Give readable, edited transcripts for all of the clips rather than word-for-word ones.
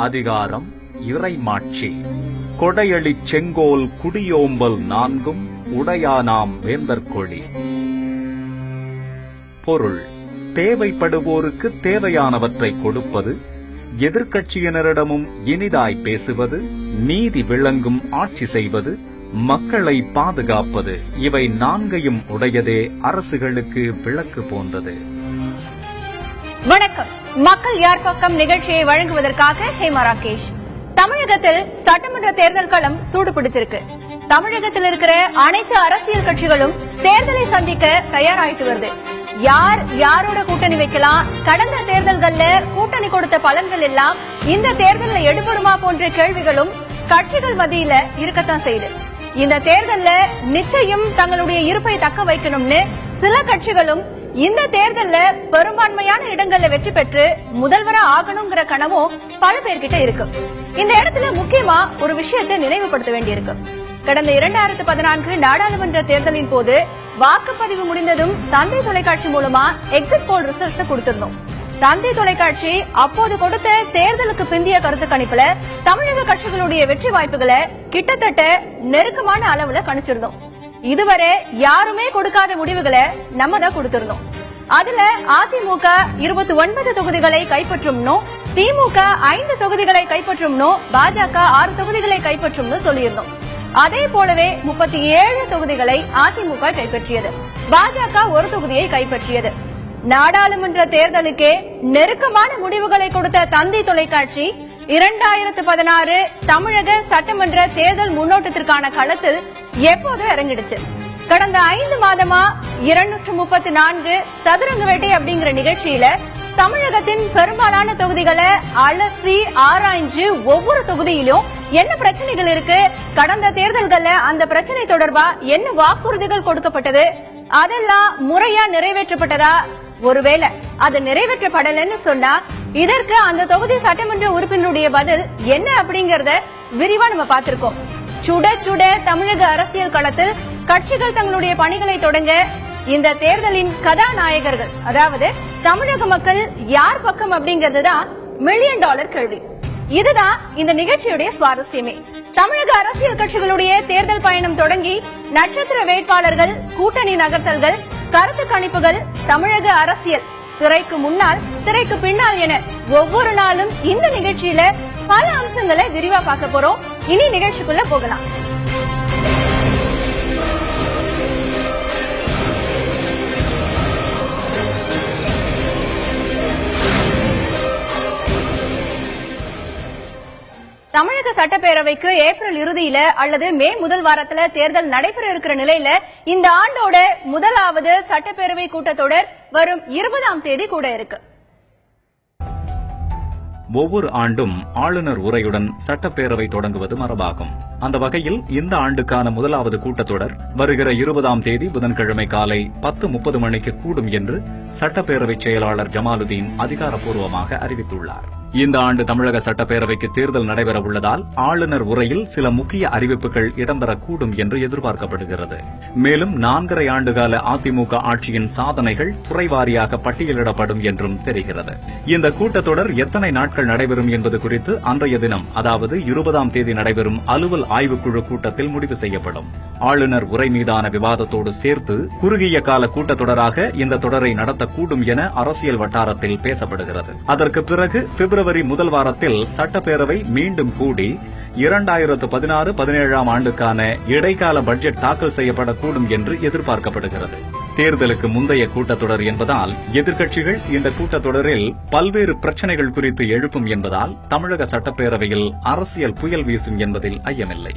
அதிகாரம் இறைமாட்சி. கொடையளி செங்கோல் குடியோம்பல் நான்கும் உடையானாம் வேந்தற்கொழி. பொருள்: தேவைப்படுவோருக்கு தேவையானவற்றை கொடுப்பது, எதிர்க்கட்சியினரிடமும் இனிதாய் பேசுவது, நீதி விளங்கும் ஆட்சி செய்வது, மக்களை பாதுகாப்பது, இவை நான்கையும் உடையதே அரசுகளுக்கு விளக்கு போன்றது. வணக்கம். மக்கள் யார் பக்கம் நிகழ்ச்சியை வழங்குவதற்காக ஹேமா ராகேஷ். தமிழகத்தில் சட்டமன்ற தேர்தல் களம் சூடுபிடித்திருக்கு. தமிழகத்தில் இருக்கிற அனைத்து அரசியல் கட்சிகளும் தேர்தலை சந்திக்க தயாராயிட்டு வருது. யார் யாரோட கூட்டணி வைக்கலாம், கடந்த தேர்தல்கள்ல கூட்டணி கொடுத்த பலன்கள் எல்லாம் இந்த தேர்தலில் எடுபடுமா போன்ற கேள்விகளும் கட்சிகள் மத்தியில இருக்கத்தான் செய்யுது. இந்த தேர்தல்ல நிச்சயம் தங்களுடைய இருப்பை தக்க வைக்கணும்னு சில கட்சிகளும் இந்த தேர்தல்ல பெரும்பான்மையான இடங்கள்ல வெற்றி பெற்று முதல்வரா ஆகணுங்கிற கனவும் பல பேர்கிட்ட இருக்கு. இந்த இடத்துல முக்கியமா ஒரு விஷயத்தை நினைவுபடுத்த வேண்டியிருக்கு. கடந்த 2014 நாடாளுமன்ற தேர்தலின் போது வாக்குப்பதிவு முடிந்ததும் தந்தை தொலைக்காட்சி மூலமா எக்ஸிட் போல் ரிசல்ட்ஸ் கொடுத்திருந்தோம். தந்தை தொலைக்காட்சி அப்போது கொடுத்த தேர்தலுக்கு பிந்திய கருத்து கணிப்புல தமிழக கட்சிகளுடைய வெற்றி வாய்ப்புகளை கிட்டத்தட்ட நெருக்கமான அளவுல கணிச்சிருந்தோம். இதுவரை யாருமே கொடுக்காத முடிவுகளை நம்ம தான் கொடுத்திருந்தோம். அதுல அதிமுக 29 தொகுதிகளை கைப்பற்றும்னோ, திமுக 5 தொகுதிகளை கைப்பற்றும்னோ, பாஜக 6 தொகுதிகளை கைப்பற்றும்னு சொல்லியிருந்தோம். அதே போலவே 37 தொகுதிகளை அதிமுக கைப்பற்றியது, பாஜக 1 தொகுதியை கைப்பற்றியது. நாடாளுமன்ற தேர்தலுக்கே நெருக்கமான முடிவுகளை கொடுத்த தந்தை தொலைக்காட்சி 2016 தமிழக சட்டமன்ற தேர்தல் முன்னோட்டத்திற்கான களத்தில் எப்போது இறங்கிடுச்சு. கடந்த 5 மாதமா 234 சதுரங்க வேட்டை அப்படிங்கிற நிகழ்ச்சியில தமிழகத்தின் பெரும்பாலான தொகுதிகளை அலசி ஆராய்ஞ்சு ஒவ்வொரு தொகுதியிலும் என்ன பிரச்சனைகள் இருக்கு, கடந்த தேர்தல்கள்ல அந்த பிரச்சனை தொடர்பா என்ன வாக்குறுதிகள் கொடுக்கப்பட்டது, அதெல்லாம் முறையா நிறைவேற்றப்பட்டதா, ஒருவேளை அது நிறைவேற்றப்படலன்னு சொன்னா இதற்கு அந்த தொகுதி சட்டமன்ற உறுப்பினருடைய பதில் என்ன அப்படிங்கறத விரிவா நம்ம பார்த்திருக்கோம். சுட சுட தமிழக அரசியல் களத்தில் கட்சிகள் தங்களுடைய பணிகளை தொடங்க இந்த தேர்தலின் கதாநாயகர்கள், அதாவது தமிழக மக்கள் யார் பக்கம் அப்படிங்கறதுதான் $1 மில்லியன் கேள்வி. இதுதான் இந்த நிகழ்ச்சியுடைய சுவாரஸ்யமே. தமிழக அரசியல் கட்சிகளுடைய தேர்தல் பயணம் தொடங்கி நட்சத்திர வேட்பாளர்கள், கூட்டணி நகர்த்தல்கள், கருத்து கணிப்புகள், தமிழக அரசியல், திரைக்கு முன்னால் திரைக்கு பின்னால் என ஒவ்வொரு நாளும் இந்த நிகழ்ச்சியில பல அம்சங்களை விரிவா பார்க்க போறோம். இனி நிகழ்ச்சிக்குள்ள போகலாம். தமிழக சட்டப்பேரவைக்கு ஏப்ரல் இறுதியில அல்லது மே முதல் வாரத்துல தேர்தல் நடைபெற இருக்கிற நிலையில இந்த ஆண்டோட முதலாவது சட்டப்பேரவை கூட்டத்தொடர் வரும் 20ஆம் தேதி கூட இருக்கு. ஒவ்வொரு ஆண்டும் ஆளுநர் உரையுடன் சட்டப்பேரவை தொடங்குவது மரபாகும். அந்த வகையில் இந்த ஆண்டுக்கான முதலாவது கூட்டத்தொடர் வருகிற 20ஆம் தேதி புதன்கிழமை காலை 10:30 மணிக்கு கூடும் என்று சட்டப்பேரவை செயலாளர் ஜமாலுதீன் அதிகாரப்பூர்வமாக அறிவித்துள்ளார். இந்த ஆண்டு தமிழக சட்டப்பேரவைக்கு தேர்தல் நடைபெற உள்ளதால் ஆளுநர் உரையில் சில முக்கிய அறிவிப்புகள் இடம்பெறக்கூடும் என்று எதிர்பார்க்கப்படுகிறது. மேலும் 4½ ஆண்டுகால அதிமுக ஆட்சியின் சாதனைகள் துறைவாரியாக பட்டியலிடப்படும் என்றும் தெரிகிறது. இந்த கூட்டத்தொடர் எத்தனை நாட்கள் நடைபெறும் என்பது குறித்து அன்றைய தினம், அதாவது 20ஆம் தேதி நடைபெறும் அலுவல் ஆய்வுக்குழு கூட்டத்தில் முடிவு செய்யப்படும். ஆளுநர் உரை மீதான விவாதத்தோடு சேர்த்து குறுகிய கால கூட்டத்தொடராக இந்த தொடரை நடத்தக்கூடும் என அரசியல் வட்டாரத்தில் பேசப்படுகிறது. அதற்கு பிறகு பிப்ரவரி முதல் வாரத்தில் சட்டப்பேரவை மீண்டும் கூடி 2016-17ஆம் ஆண்டுக்கான இடைக்கால பட்ஜெட் தாக்கல் செய்யப்படக்கூடும் என்று எதிர்பார்க்கப்படுகிறது. தேர்தலுக்கு முந்தைய கூட்டத்தொடர் என்பதால் எதிர்க்கட்சிகள் இந்த கூட்டத்தொடரில் பல்வேறு பிரச்சனைகள் குறித்து எழுப்பும் என்பதால் தமிழக சட்டப்பேரவையில் அரசியல் புயல் வீசும் என்பதில் ஐயமில்லை.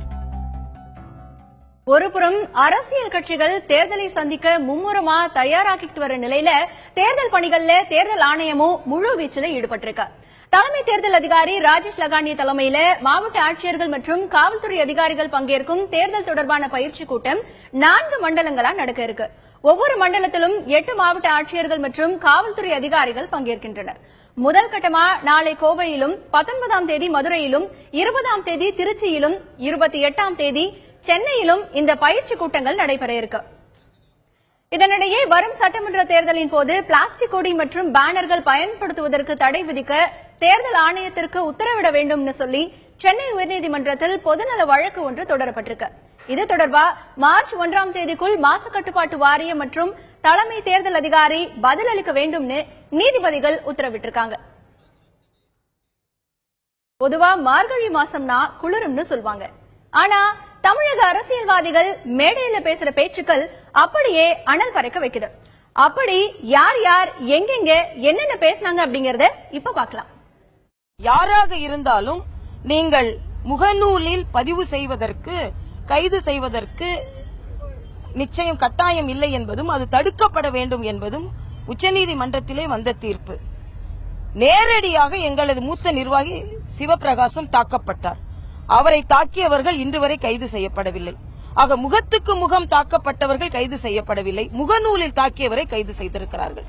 ஒருபுறம் அரசியல் கட்சிகள் தேர்தலை சந்திக்க மும்முரமா தயாராகிட்டு வர நிலையில தேர்தல் பணிகள்ல தேர்தல் ஆணையமும் முழு வீச்சில் ஈடுபட்டிருக்கு. தலைமை தேர்தல் அதிகாரி ராஜேஷ் லகானி தலைமையில மாவட்ட ஆட்சியர்கள் மற்றும் காவல்துறை அதிகாரிகள் பங்கேற்கும் தேர்தல் தொடர்பான பயிற்சி கூட்டம் 4 மண்டலங்களா நடக்க இருக்கு. ஒவ்வொரு மண்டலத்திலும் 8 மாவட்ட ஆட்சியர்கள் மற்றும் காவல்துறை அதிகாரிகள் பங்கேற்கின்றனர். முதல் கட்டமா நாளை கோவையிலும், 19ஆம் தேதி மதுரையிலும், 20ஆம் தேதி திருச்சியிலும், 28ஆம் தேதி சென்னையிலும் இந்த பயிற்சி கூட்டங்கள் நடைபெற இருக்கு. இதனிடையே வரும் சட்டமன்ற தேர்தலின் போது பிளாஸ்டிக் கொடி மற்றும் பேனர்கள் பயன்படுத்துவதற்கு தடை விதிக்க தேர்தல் ஆணையத்திற்கு உத்தரவிட வேண்டும் சொல்லி சென்னை உயர்நீதிமன்றத்தில் பொதுநல வழக்கு ஒன்று தொடரப்பட்டிருக்கு. இது தொடர்பா மார்ச் 1ஆம் தேதிக்குள் மாசு கட்டுப்பாட்டு வாரியம் மற்றும் தலைமை தேர்தல் அதிகாரி பதிலளிக்க வேண்டும்னு நீதிபதிகள் உத்தரவிட்டிருக்காங்க. பொதுவா மார்கழி மாசம்னா குளிரும்னு சொல்வாங்க. ஆனா தமிழக அரசியல்வாதிகள் மேடையில பேசுற பேச்சுக்கள் அப்படியே அனல் பறக்க வைக்குது. அப்படி யார் யார் எங்கெங்க என்னென்ன பேசினாங்க அப்படிங்கறத இப்ப பார்க்கலாம். யாராக இருந்தாலும் நீங்கள் முகநூலில் பதிவு செய்வதற்கு கைது செய்வதற்கு நிச்சயம் கட்டாயம் இல்லை என்பதும் அது தடுக்கப்பட வேண்டும் என்பதும் உச்சநீதிமன்றத்திலே வந்த தீர்ப்பு. நேரடியாக எங்களது மூத்த நிர்வாகி சிவபிரகாசம் தாக்கப்பட்டார். அவரை தாக்கியவர்கள் இன்று வரை கைது செய்யப்படவில்லை. ஆக முகத்துக்கு முகம் தாக்கப்பட்டவர்கள் கைது செய்யப்படவில்லை. முகநூலில் தாக்கியவரை கைது செய்திருக்கிறார்கள்.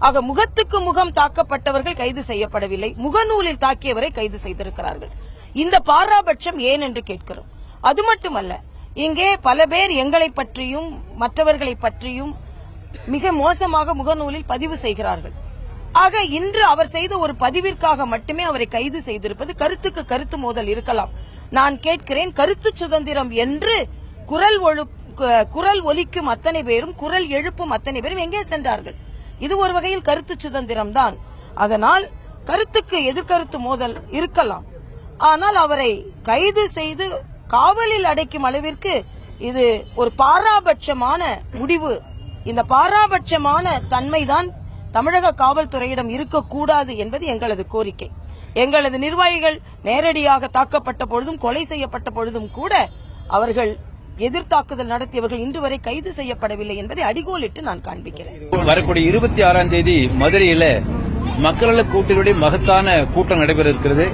ஆக முகத்துக்கு முகம் தாக்கப்பட்டவர்கள் கைது செய்யப்படவில்லை. முகநூலில் தாக்கியவரை கைது செய்திருக்கிறார்கள். இந்த பாராபட்சம் ஏன் என்று கேட்கிறோம். அது மட்டுமல்ல, இங்கே பல பேர் எங்களை பற்றியும் மற்றவர்களை பற்றியும் மிக மோசமாக முகநூலில் பதிவு செய்கிறார்கள். ஆக இன்று அவர் செய்த ஒரு பதிவிற்காக மட்டுமே அவரை கைது செய்திருப்பது கருத்துக்கு கருத்து மோதல் இருக்கலாம். நான் கேட்கிறேன், கருத்து சுதந்திரம் என்று குரல் ஒலிக்கும் அத்தனை பேரும், குரல் எழுப்பும் அத்தனை பேரும் எங்கே சென்றார்கள்? இது ஒரு வகையில் கருத்து சுதந்திரம் தான். அதனால் கருத்துக்கு எதிர்கருத்து மோதல் இருக்கலாம். ஆனால் அவரை கைது செய்து காவலில் அடைக்கும் அளவிற்கு இது ஒரு பாராபட்சமான முடிவு. இந்த பாராபட்சமான தன்மைதான் தமிழக காவல்துறையிடம் இருக்கக்கூடாது என்பது எங்களது கோரிக்கை. எங்களது நிர்வாகிகள் நேரடியாக தாக்கப்பட்ட பொழுதும் கொலை செய்யப்பட்ட பொழுதும் கூட அவர்கள் எதிர்த்தாக்குதல் நடத்தியவர்கள் இன்று வரை கைது செய்யப்படவில்லை என்பதை அடிகோலிட்டு நான் காண்பிக்கிறேன். வரக்கூடிய 26ஆம் தேதி மதுரையில மக்கள கூட்டணியுடைய மகத்தான கூட்டம் நடைபெற இருக்கிறது.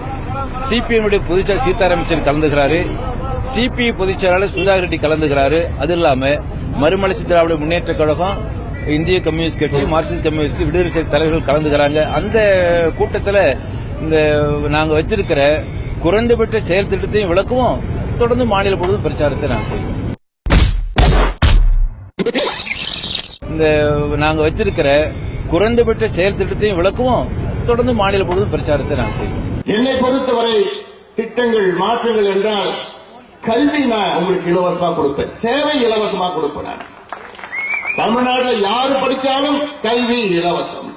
சிபிஎம் பொதுச்செயலாளர் சீதாராமன் கலந்துகிறாரு. சிபிஐ பொதுச்செயலாளர் சுதாகர் ரெட்டி கலந்துகிறாரு. அது இல்லாம மறுமலர்ச்சி திராவிட முன்னேற்ற கழகம், இந்திய கம்யூனிஸ்ட் கட்சி, மார்க்சிஸ்ட் கம்யூனிஸ்ட், விடுதலை சிறுத்தை தலைவர்கள் கலந்துக்கிறாங்க. அந்த கூட்டத்தில் இந்த நாங்க வச்சிருக்கிற குறைந்தபட்ச செயல் திட்டத்தையும் விளக்குவோம். தொடர்ந்து மாநில முழுவதும் பிரச்சாரத்தை நாங்கள் செய்வோம். இந்த நாங்க வச்சிருக்கிற குறைந்தபட்ச செயல் திட்டத்தையும் விளக்குவோம். தொடர்ந்து மாநில முழுவதும் பிரச்சாரத்தை நாங்கள் செய்வோம். என்னை பொறுத்தவரை திட்டங்கள் மாற்றங்கள் என்றால் கல்வி நான் உங்களுக்கு இலவசமா கொடுப்பேன், சேவை இலவசமா கொடுப்பேன். தமிழ்நாட்டில் யாரு படிச்சாலும் கல்வி இலவசம்,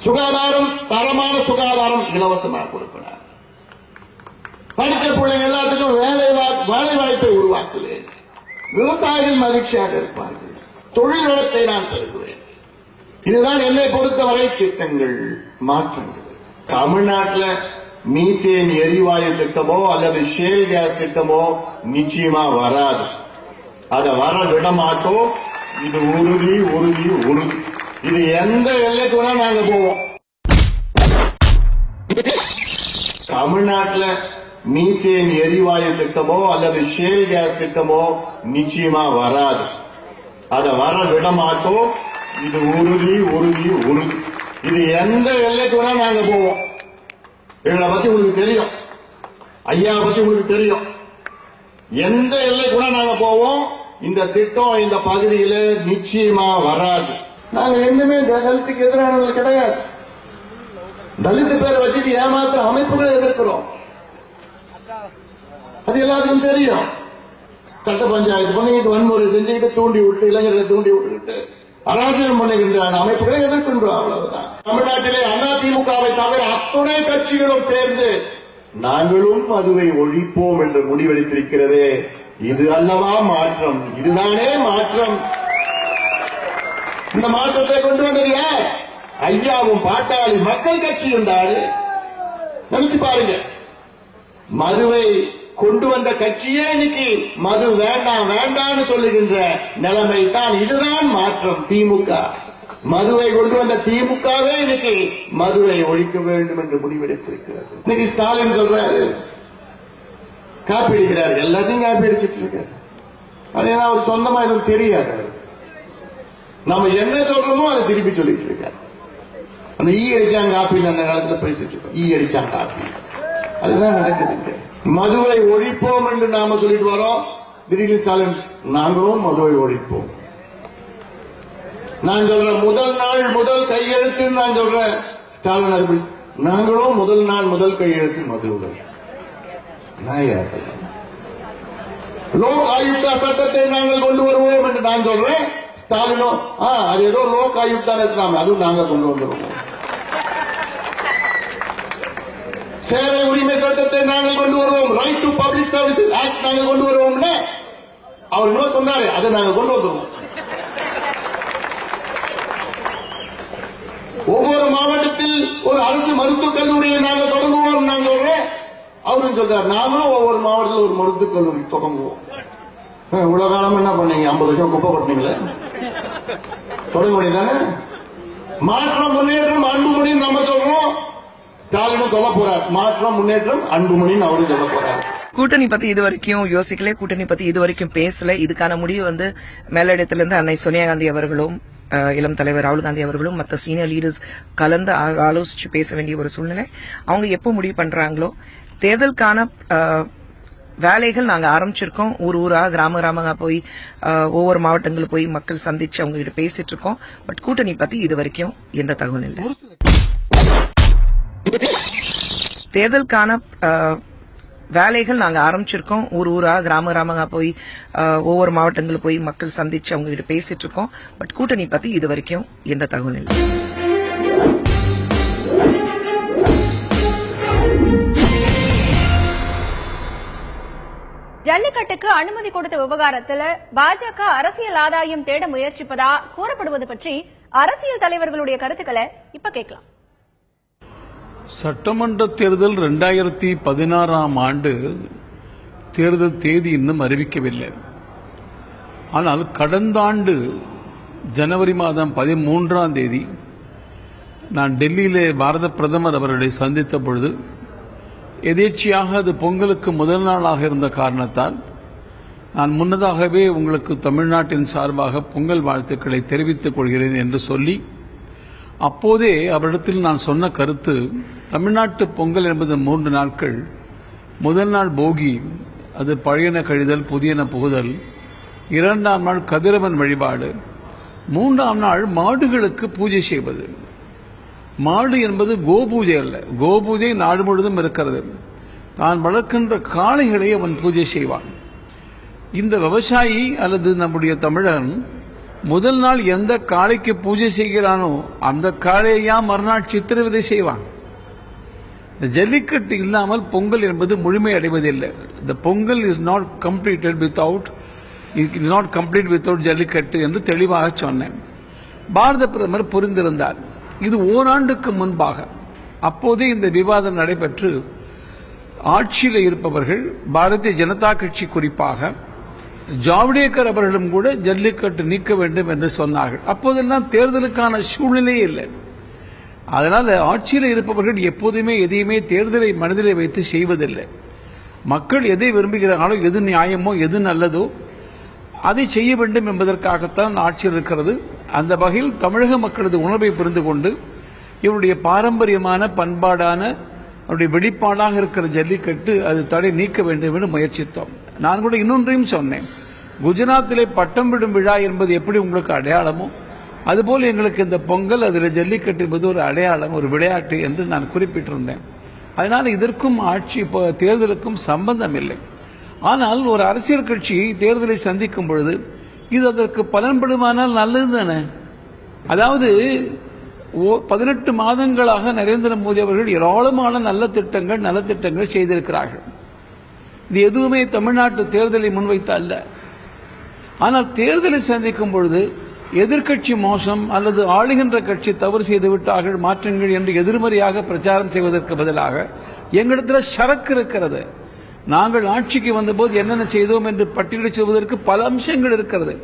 சுகாதாரம், தரமான சுகாதாரம் இலவசமாக கொடுப்பேன். படித்த பிள்ளைங்க எல்லாத்துக்கும் வேலை வாய்ப்பை உருவாக்குவேன். விவசாயிகள் மகிழ்ச்சியாக இருப்பார்கள். தொழில் வளத்தை நான் பெறுகிறேன். இதுதான் என்னை பொறுத்தவரை திட்டங்கள் மாற்றங்கள். தமிழ்நாட்டில் மீத்தேன் எரிவாயு திட்டமோ அல்லது ஷேல் கேஸ் திட்டமோ நிச்சயமா வராது. அதை வர விட மாட்டோம். இது உறுதி உறுதி உறுதி. இது எந்த எல்லைக்கு வேணா நாங்க போவோம். தமிழ்நாட்டில் மீத்தேன் எரிவாயு திட்டமோ அல்லது ஷேல் கேஸ் திட்டமோ நிச்சயமா வராது. அதை வர விட மாட்டோம். இது உறுதி உறுதி உறுதி. இது எந்த எல்லைக்கு வேணா நாங்க போவோம். எங்களை பத்தி உங்களுக்கு தெரியும், ஐயா பத்தி உங்களுக்கு தெரியும். எந்த எல்லைக்கு கூட நாங்க போவோம். இந்த திட்டம் இந்த பகுதியில நிச்சயமா வராது. நாங்க என்னமே தலித்துக்கு எதிரானவர்கள் கிடையாது. தலித்து பேர் வச்சுட்டு ஏமாத்துற அமைப்புகளை எதிர்க்கிறோம். அது எல்லாத்துக்கும் தெரியும். சட்ட பஞ்சாயத்து பண்ணிக்கிட்டு வன்முறை செஞ்சுக்கிட்டு தூண்டி விட்டு இளைஞர்களை தூண்டி விட்டுக்கிட்டு அராஜகம் பண்ணுகின்ற அமைப்புகளை எதிர்க்கின்றோம். அவ்வளவுதான். தமிழ்நாட்டிலே அதிமுகவை தவிர அத்துணை கட்சிகளும் சேர்ந்து நாங்களும் மதுவை ஒழிப்போம் என்று முடிவெடுத்திருக்கிறதே, இது அல்லவா மாற்றம்? இதுதானே மாற்றம். இந்த மாற்றத்தை கொண்டு வந்தது யார்? ஐயாவும் பாட்டாளி மக்கள் கட்சியும் தான். நினைச்சு பாருங்க. மதுவை கொண்டு வந்த கட்சியே இன்னைக்கு மது வேண்டாம் வேண்டாம்னு சொல்லுகின்ற நிலைமை தான். இதுதான் மாற்றம். திமுக மதுவை கொண்டு வந்த திமுகவே இன்னைக்கு மதுவை ஒழிக்க வேண்டும் என்று முடிவெடுத்திருக்கிறது. இன்னைக்கு ஸ்டாலின் சொல்றாரு, காப்பி அடிக்கிறாரு, எல்லாத்தையும் காப்பி அடிச்சிட்டு இருக்காரு. அது ஏன்னா அவர் சொந்தமா எதுவும் தெரியாது. நம்ம என்ன சொல்றோமோ அதை திருப்பி சொல்லிட்டு இருக்காரு. அந்த ஈ அடிச்சாங்க காப்பி அந்த காலத்துல பேசிட்டு இருக்கோம். ஈ அடிச்சாங்க காப்பி, அதுதான் நடக்குது. மதுவை ஒழிப்போம் என்று நாம சொல்லிட்டு வரோம். திடீர்னு ஸ்டாலின் நாங்களும் மதுவை ஒழிப்போம். நான் சொல்றேன் முதல் நாள் முதல் கையெழுத்து நான் சொல்றேன் ஸ்டாலின் அப்படி நாங்களும் முதல் நாள் முதல் கையெழுத்து மதுரை லோக் ஆயுக்தா சட்டத்தை நாங்கள் கொண்டு வருவோம் என்று நான் சொல்றேன். ஸ்டாலினும் அது ஏதோ லோக் ஆயுக்தா இருக்காம அதுவும் நாங்கள் கொண்டு வந்துருவோம். சேவை உரிமை சட்டத்தை நாங்கள் கொண்டு வருவோம். Right to public services act நாங்கள் கொண்டு வருவோம். அவர் இன்னும் சொன்னாரு அதை நாங்கள் கொண்டு வந்துருவோம். ஒவ்வொரு மாவட்டத்தில் ஒரு அரசு மருத்துவக் கல்லூரியை நாங்கள் தொடங்குவோம் நான் சொல்றேன். அவரும் சொல்றாரு நாமளும் ஒவ்வொரு மாவட்டத்தில் ஒரு மருத்துவக் கல்லூரி தொடங்குவோம். இவ்வளவு காலம் என்ன பண்ணீங்க? 50 வருஷம் குப்பை போட்டீங்களே, தொடங்க வேண்டியதானே? மாற்றம் முன்னேற்றம் அன்புமணின்னு நம்ம சொல்றோம். ஸ்டாலினும் சொல்ல போறார் மாற்றம் முன்னேற்றம் அன்புமணின்னு அவரும் சொல்ல போறார். கூட்டணி பத்தி இது வரைக்கும் யோசிக்கல, கூட்டணி பத்தி இது வரைக்கும் பேசல. இதுக்கான முடிவு மேலிடத்திலிருந்து அன்னை சோனியா காந்தி அவர்களும் இளம் தலைவர் ராகுல் காந்தி அவர்களும் மற்ற சீனியர் லீடர்ஸ் கலந்து ஆலோசிச்சு பேச வேண்டிய ஒரு சூழ்நிலை. அவங்க எப்போ முடிவு பண்றாங்களோ, தேர்தலுக்கான வேலைகள் நாங்க ஆரம்பிச்சிருக்கோம். ஊரா கிராம போய் ஒவ்வொரு மாவட்டங்களும் போய் மக்கள் சந்திச்சு அவங்க கிட்ட பேசிட்டு இருக்கோம். பட் கூட்டணி பத்தி இது வரைக்கும் எந்த தகவல் இல்லை. தேர்தலுக்கான வேலைகள் நாங்க ஆரம்பிச்சிருக்கோம். ஊரா கிராம போய் ஒவ்வொரு மாவட்டங்களும் போய் மக்கள் சந்திச்சு அவங்க கிட்ட பேசிட்டு இருக்கோம். பட் கூட்டணி பத்தி இது வரைக்கும் எந்த தகவல் இல்லை. ஜல்லிக்கட்டுக்கு அனுமதி கொடுத்த விவகாரத்தில் பாஜக அரசியல் ஆதாயம் தேட முயற்சிப்பதா கூறப்படுவது பற்றி அரசியல் தலைவர்களுடைய கருத்துக்களை இப்ப கேட்கலாம். சட்டமன்ற தேர்தல் 2016ஆம் ஆண்டு தேர்தல் தேதி இன்னும் அறிவிக்கவில்லை. ஆனால் கடந்த ஆண்டு ஜனவரி மாதம் 13ஆம் தேதி நான் டெல்லியிலே பாரத பிரதமர் அவர்களை சந்தித்த பொழுது எதேச்சியாக அது பொங்கலுக்கு முதல் நாளாக இருந்த காரணத்தால் நான் முன்னதாகவே உங்களுக்கு தமிழ்நாட்டின் சார்பாக பொங்கல் வாழ்த்துக்களை தெரிவித்துக் கொள்கிறேன் என்று சொல்லி அப்போதே அவரிடத்தில் நான் சொன்ன கருத்து, தமிழ்நாட்டு பொங்கல் என்பது 3 நாட்கள். முதல் நாள் போகி, அது பழையன கழிதல் புதியன புகுதல். 2ஆம் நாள் கதிரவன் வழிபாடு. 3ஆம் நாள் மாடுகளுக்கு பூஜை செய்வது. மாடு என்பது கோபூஜை அல்ல, கோபூஜை நாடு முழுவதும் இருக்கிறது. தான் வளர்க்கின்ற காளைகளை அவன் பூஜை செய்வான். இந்த விவசாயி அல்லது நம்முடைய தமிழன் முதல் நாள் எந்த காளைக்கு பூஜை செய்கிறானோ அந்த காளையா மறுநாள் சித்திரவதை செய்வான். ஜல்லிக்கட்டு இல்லாமல் பொங்கல் என்பது முழுமை அடைவதில்லை. The Pongal is not completed without jallikattu என்று தெளிவாக சொன்னேன். பாரத பிரதமர் புரிந்திருந்தார். இது ஓராண்டுக்கு முன்பாக அப்போதே இந்த விவாதம் நடைபெற்று ஆட்சியில் இருப்பவர்கள் பாரதிய ஜனதா கட்சி குறிப்பாக ஜாவ்டேகர் அவர்களும் கூட ஜல்லிக்கட்டு நீக்க வேண்டும் என்று சொன்னார்கள். அப்போதெல்லாம் தேர்தலுக்கான சூழ்நிலையே இல்லை. அதனால ஆட்சியில் இருப்பவர்கள் எப்போதுமே எதையுமே தேர்தலை மனதிலே வைத்து செய்வதில்லை. மக்கள் எதை விரும்புகிறார்களோ, எது நியாயமோ, எது நல்லதோ அதை செய்ய வேண்டும் என்பதற்காகத்தான் ஆட்சியில் இருக்கிறது. அந்த வகையில் தமிழக மக்களது உணர்வை புரிந்து கொண்டு இவருடைய பாரம்பரியமான பண்பாடான அவருடைய வெளிப்பாடாக இருக்கிற ஜல்லிக்கட்டு அது தடை நீக்க வேண்டும் என்று முயற்சித்தோம். நான் கூட இன்னொன்றையும் சொன்னேன். குஜராத்திலே பட்டம் விடும் விழா என்பது எப்படி உங்களுக்கு அடையாளமோ அதுபோல் எங்களுக்கு இந்த பொங்கல் அதில் ஜல்லிக்கட்டு என்பது ஒரு அடையாளம், ஒரு விளையாட்டு என்று நான் குறிப்பிட்டிருந்தேன். அதனால இதற்கும் ஆட்சி தேர்தலுக்கும் சம்பந்தம் இல்லை. ஆனால் ஒரு அரசியல் கட்சி தேர்தலை சந்திக்கும் பொழுது இது அதற்கு பலன்படுமானால் நல்லது தானே. அதாவது 18 மாதங்களாக நரேந்திர மோடி அவர்கள் ஏராளமான நல்ல திட்டங்கள் செய்திருக்கிறார்கள். இது எதுவுமே தமிழ்நாட்டு தேர்தலை முன்வைத்த அல்ல. ஆனால் தேர்தலை சந்திக்கும் பொழுது எதிர்க்கட்சி மோசம் அல்லது ஆளுகின்ற கட்சி தவறு செய்து விட்டார்கள் மாற்றுங்கள் என்று எதிர்மறையாக பிரச்சாரம் செய்வதற்கு பதிலாக எங்களிடத்தில் சரக்கு இருக்கிறது. நாங்கள் ஆட்சிக்கு வந்தபோது என்னென்ன செய்தோம் என்று பட்டியலிட்டு சொல்வதற்கு பல அம்சங்கள் இருக்கிறது.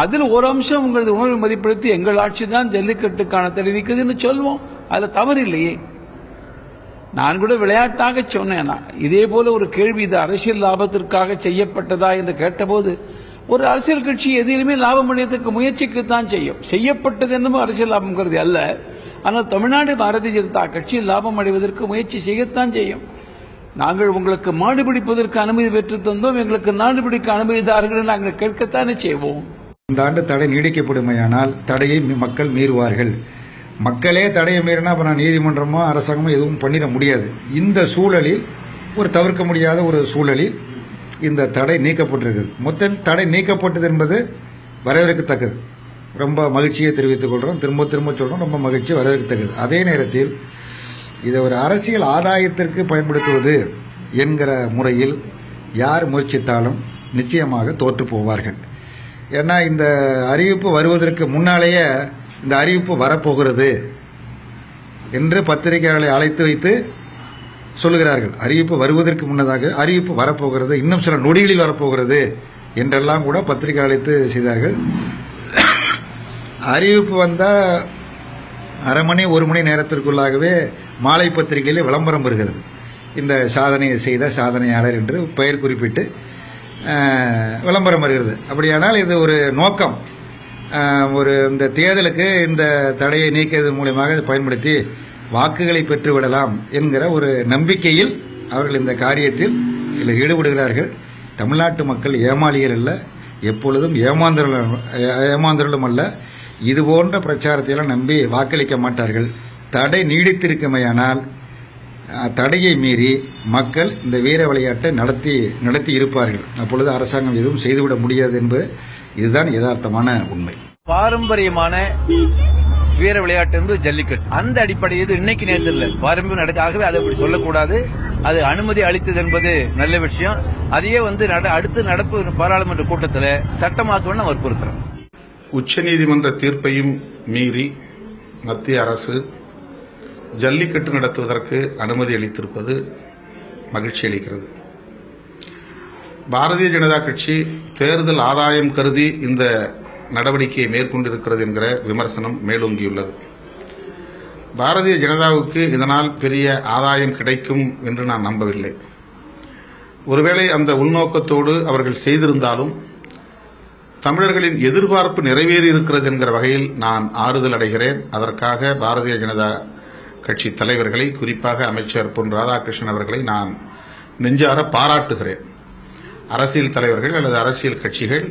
அதில் ஒரு அம்சம் உங்களது உணர்வை மதிப்படுத்தி எங்கள் ஆட்சி தான் ஜல்லிக்கட்டுக்கான தடை நீக்குதுன்னு சொல்வோம். அதில் தவறு இல்லையே. நான் கூட விளையாட்டாக சொன்னேன். இதே போல ஒரு கேள்வி, இது அரசியல் லாபத்திற்காக செய்யப்பட்டதா என்று கேட்டபோது ஒரு அரசியல் கட்சி எதிலுமே லாபம் அடையத்துக்கு முயற்சிக்குத்தான் செய்யும். செய்யப்பட்டது என்னமோ அரசியல் லாபம் கருதி அல்ல. ஆனால் தமிழ்நாடு பாரதிய ஜனதா கட்சி லாபம் அடைவதற்கு முயற்சி செய்யத்தான் செய்யும். நாங்கள் உங்களுக்கு மாடு பிடிப்பதற்கு அனுமதி பெற்று தந்தோம், எங்களுக்கு நாடு பிடிக்க அனுமதி தாருங்கள் நாங்கள் கேட்கத்தானே செய்வோம். இந்த ஆண்டு தடை நீடிக்கப்படுமையானால் தடையை மக்கள் மீறுவார்கள். மக்களே தடையை மீறினா அப்புறம் நீதிமன்றமோ அரசாங்கமோ எதுவும் பண்ணிட முடியாது. இந்த சூழலில் ஒரு தவிர்க்க முடியாத ஒரு சூழலில் இந்த தடை நீக்கப்பட்டிருக்கிறது. மொத்த தடை நீக்கப்பட்டது என்பது வரவேற்கத்தக்கது. ரொம்ப மகிழ்ச்சியை தெரிவித்துக் கொள்றோம். திரும்ப சொல்றோம், ரொம்ப மகிழ்ச்சி, வரவேற்கத்தக்கது. அதே நேரத்தில் இதை ஒரு அரசியல் ஆதாயத்திற்கு பயன்படுத்துவது என்கிற முறையில் யார் முயற்சித்தாலும் நிச்சயமாக தோற்று போவார்கள். ஏன்னா இந்த அறிவிப்பு வருவதற்கு முன்னாலேயே இந்த அறிவிப்பு வரப்போகிறது என்று பத்திரிகையாளர்களை அழைத்து வைத்து சொல்லுகிறார்கள். அறிவிப்பு வருவதற்கு முன்னதாக அறிவிப்பு வரப்போகிறது, இன்னும் சில நொடிகளில் வரப்போகிறது என்றெல்லாம் கூட பத்திரிகை அழைத்து செய்தார்கள். அறிவிப்பு வந்தால் அரை மணி ஒரு மணி நேரத்திற்குள்ளாகவே மாலை பத்திரிகையில் விளம்பரம் வருகிறது. இந்த சாதனையை செய்த சாதனையாளர் என்று பெயர் குறிப்பிட்டு விளம்பரம் வருகிறது. அப்படியானால் இது ஒரு நோக்கம், ஒரு இந்த தேர்தலுக்கு இந்த தடையை நீக்கியது மூலமாக பயன்படுத்தி வாக்குகளை பெற்றுவிடலாம் என்கிற ஒரு நம்பிக்கையில் அவர்கள் இந்த காரியத்தில் சிலர் ஈடுபடுகிறார்கள். தமிழ்நாட்டு மக்கள் ஏமாளிகள் அல்ல, எப்பொழுதும் ஏமாந்தர்களும் அல்ல. இது போன்ற பிரச்சாரத்தையெல்லாம் நம்பி வாக்களிக்க மாட்டார்கள். தடை நீடித்திருக்குமையானால் தடையை மீறி மக்கள் இந்த வீர விளையாட்டை நடத்தி இருப்பார்கள். அப்பொழுது அரசாங்கம் எதுவும் செய்துவிட முடியாது என்பது இதுதான் யதார்த்தமான உண்மை. பாரம்பரியமான வீர விளையாட்டு என்பது ஜல்லிக்கட்டு. அந்த அடிப்படையில் இன்னைக்கு நேரத்தில் இல்லை, பாரம்பரியம் நடக்காகவே அதை அப்படி சொல்லக்கூடாது. அது அனுமதி அளித்தது என்பது நல்ல விஷயம். அதையே அடுத்து நடப்பு பாராளுமன்ற கூட்டத்தில் சட்டமாக்கணும்னு வற்புறுத்துறோம். உச்சநீதிமன்ற தீர்ப்பையும் மீறி மத்திய அரசு ஜல்லிக்கட்டு நடத்துவதற்கு அனுமதி அளித்திருப்பது மகிழ்ச்சி அளிக்கிறது. பாரதிய ஜனதா கட்சி தேர்தல் ஆதாயம் கருதி இந்த நடவடிக்கையை மேற்கொண்டிருக்கிறது என்கிற விமர்சனம் மேலோங்கியுள்ளது. பாரதிய ஜனதாவுக்கு இதனால் பெரிய ஆதாயம் கிடைக்கும் என்று நான் நம்பவில்லை. ஒருவேளை அந்த உள்நோக்கத்தோடு அவர்கள் செய்திருந்தாலும் தமிழர்களின் எதிர்பார்ப்பு நிறைவேறி இருக்கிறது என்கிற வகையில் நான் ஆறுதல் அடைகிறேன். அதற்காக பாரதிய ஜனதா கட்சி தலைவர்களை, குறிப்பாக அமைச்சர் பொன் ராதாகிருஷ்ணன் அவர்களை நான் நெஞ்சார பாராட்டுகிறேன். அரசியல் தலைவர்கள் அல்லது அரசியல் கட்சிகள்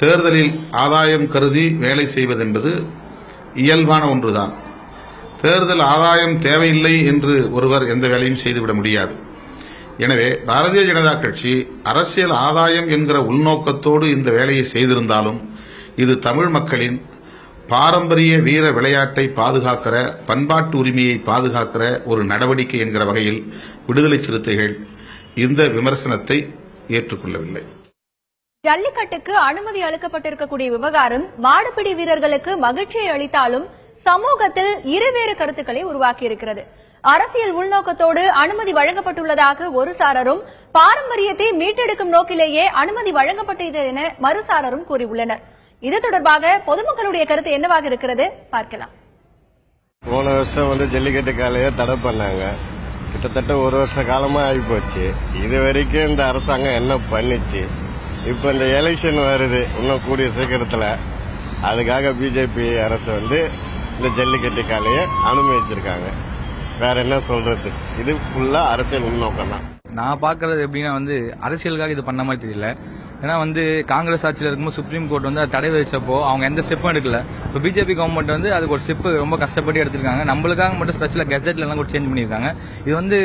தேர்தலில் ஆதாயம் கருதி வேலை செய்வதென்பது இயல்பான ஒன்றுதான். தேர்தல் ஆதாயம் தேவையில்லை என்று ஒருவர் எந்த வேலையும் செய்துவிட முடியாது. எனவே பாரதிய ஜனதா கட்சி அரசியல் ஆதாயம் என்கிற உள்நோக்கத்தோடு இந்த வேலையை செய்திருந்தாலும் இது தமிழ் மக்களின் பாரம்பரிய வீர விளையாட்டை பாதுகாக்கிற, பண்பாட்டு உரிமையை பாதுகாக்கிற ஒரு நடவடிக்கை என்கிற வகையில் விடுதலை சிறுத்தைகள் இந்த விமர்சனத்தை ஏற்றுக்கொள்ளவில்லை. ஜல்லிக்கட்டுக்கு அனுமதி அளிக்கப்பட்டிருக்கக்கூடிய விவகாரம் மாடுபிடி வீரர்களுக்கு மகிழ்ச்சியை அளித்தாலும் சமூகத்தில் இருவேறு கருத்துக்களை உருவாக்கியிருக்கிறது. அரசியல் உள்நோக்கத்தோடு அனுமதி வழங்கப்பட்டுள்ளதாக ஒரு சாரரும், பாரம்பரியத்தை மீட்டெடுக்கும் நோக்கிலேயே அனுமதி வழங்கப்பட்டது என மறுசாரரும் கூறியுள்ளனர். இது தொடர்பாக பொதுமக்களுடைய கருத்து என்னவாக இருக்கிறது பார்க்கலாம். போன வருஷம் ஜல்லிக்கட்டு காலையை தடை பண்ணாங்க. கிட்டத்தட்ட ஒரு வருஷ காலமா ஆகி போச்சு. இது வரைக்கும் இந்த அரசாங்கம் என்ன பண்ணிச்சு? இப்ப இந்த எலெக்ஷன் வருது இன்னும் கூடிய சீக்கிரத்துல. அதுக்காக பிஜேபி அரசு இந்த ஜல்லிக்கட்டு காலையை அனுமதிச்சிருக்காங்க. வேற என்ன சொல்றது? இது ஃபுல்லா அரசியல் உள்நோக்கம் தான். நான் பாக்குறது எப்படின்னா அரசியலுக்காக இது பண்ண மாதிரி தெரியல. ஏன்னா காங்கிரஸ் ஆட்சியில் இருக்கும்போது சுப்ரீம் கோர்ட் அதை தடை வச்சப்போ அவங்க எந்த ஸ்டெப்பும் எடுக்கல. இப்போ பிஜேபி கவர்மெண்ட் அதுக்கு ஒரு ஸ்டெப் ரொம்ப கஷ்டப்பட்டு எடுத்திருக்காங்க. நம்மளுக்காக மட்டும் ஸ்பெஷலா கெசட்ல எல்லாம் கூட சேஞ்ச் பண்ணியிருக்காங்க. இது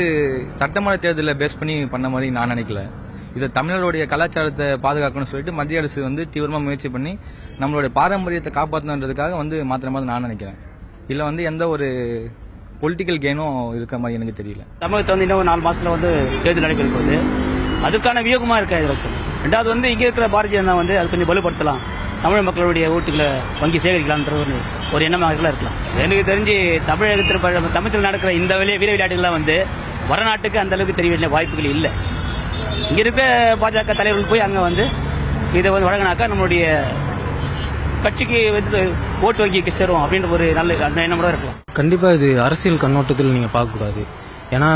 சட்டமன்ற தேர்தலில் பேஸ் பண்ணி பண்ண மாதிரி நான் நினைக்கல. இதை தமிழருடைய கலாச்சாரத்தை பாதுகாக்கணும்னு சொல்லிட்டு மத்திய அரசு தீவிரமா முயற்சி பண்ணி நம்மளுடைய பாரம்பரியத்தை காப்பாற்றணுன்றதுக்காக மாத்திர மாதிரி நான் நினைக்கிறேன். இல்ல எந்த ஒரு பொலிட்டிக்கல் கெயினும் இருக்க மாதிரி எனக்கு தெரியல. தமிழகத்தை இன்னும் 4 மாசத்துல தேர்தல் நடைபெறுவது அதுக்கான வியூகமா இருக்க இருக்கு. ரெண்டாவது இங்க இருக்கிற பாரதிய ஜனதா அது கொஞ்சம் வலுப்படுத்தலாம், தமிழ் மக்களுடைய ஓட்டுகளை வங்கி சேகரிக்கலாம்ன்ற ஒரு எண்ணமாக இருக்கலாம். எனக்கு தெரிஞ்சு தமிழகத்தில் நடக்கிற இந்த வீர விளையாட்டுகள்லாம் வடநாட்டுக்கு அந்த அளவுக்கு தெரிய வேண்டிய வாய்ப்புகள் இல்லை. இங்க இருக்க பாஜக தலைவர்கள் போய் அங்க இதை வழங்கினாக்கா நம்மளுடைய கட்சிக்கு ஓட்டு வங்கிக்கு சேரும் அப்படின்ற ஒரு நல்ல எண்ணம் கூட இருக்கலாம். கண்டிப்பா இது அரசியல் கண்ணோட்டத்தில் நீங்க பார்க்க கூடாது. ஏன்னா